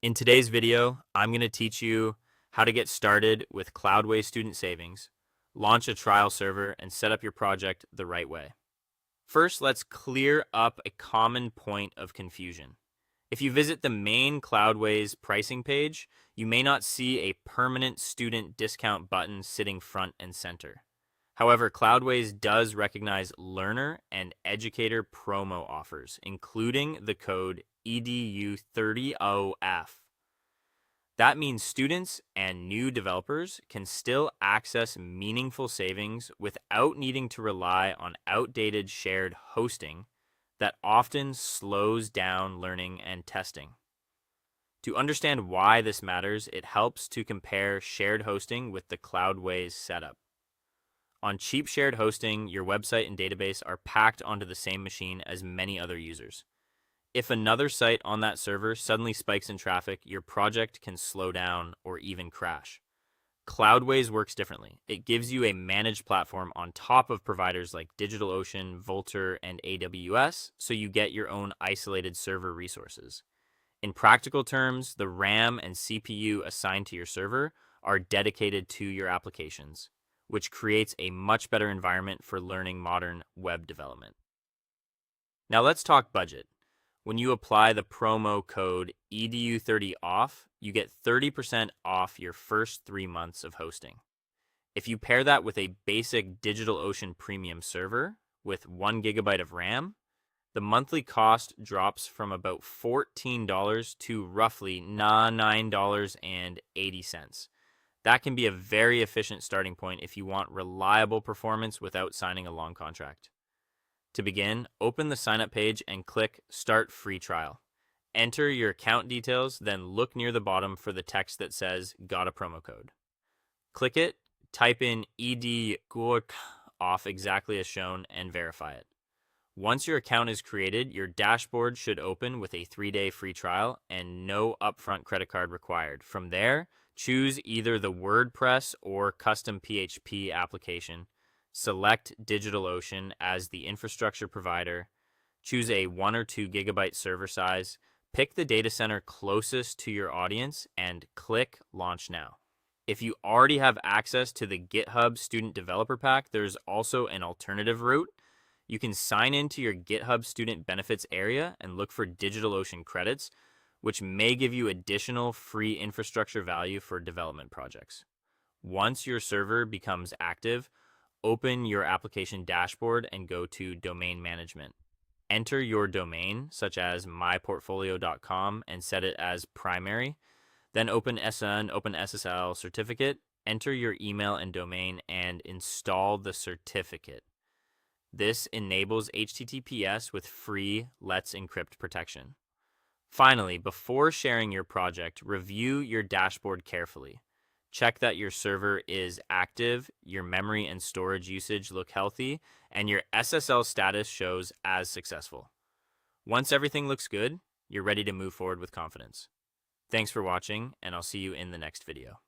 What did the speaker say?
In today's video, I'm going to teach you how to get started with Cloudways Student Savings, launch a trial server, and set up your project the right way. First, let's clear up a common point of confusion. If you visit the main Cloudways pricing page, you may not see a permanent student discount button sitting front and center. However, Cloudways does recognize learner and educator promo offers, including the code EDU30OF. That means students and new developers can still access meaningful savings without needing to rely on outdated shared hosting that often slows down learning and testing. To understand why this matters, it helps to compare shared hosting with the Cloudways setup. On cheap shared hosting, your website and database are packed onto the same machine as many other users. If another site on that server suddenly spikes in traffic, your project can slow down or even crash. Cloudways works differently. It gives you a managed platform on top of providers like DigitalOcean, Vultr, and AWS, so you get your own isolated server resources. In practical terms, the RAM and CPU assigned to your server are dedicated to your applications, which creates a much better environment for learning modern web development. Now let's talk budget. When you apply the promo code EDU30OFF, you get 30% off your first 3 months of hosting. If you pair that with a basic DigitalOcean premium server with 1 gigabyte of RAM, the monthly cost drops from about $14 to roughly $9.80. That can be a very efficient starting point if you want reliable performance without signing a long contract. To begin, open the sign-up page and click Start Free Trial. Enter your account details, then look near the bottom for the text that says Got a promo code. Click it, type in ED off exactly as shown, and verify it. Once your account is created, your dashboard should open with a 3-day free trial and no upfront credit card required. From there, choose either the WordPress or custom PHP application. Select DigitalOcean as the infrastructure provider, choose a 1 or 2 gigabyte server size, pick the data center closest to your audience, and click Launch Now. If you already have access to the GitHub Student Developer Pack, there's also an alternative route. You can sign into your GitHub Student Benefits area and look for DigitalOcean credits, which may give you additional free infrastructure value for development projects. Once your server becomes active, open your application dashboard and go to Domain Management. Enter your domain, such as myportfolio.com, and set it as primary. Then open OpenSSL certificate, enter your email and domain, and install the certificate. This enables HTTPS with free Let's Encrypt protection. Finally, before sharing your project, review your dashboard carefully. Check that your server is active, your memory and storage usage look healthy, and your SSL status shows as successful. Once everything looks good, you're ready to move forward with confidence. Thanks for watching, and I'll see you in the next video.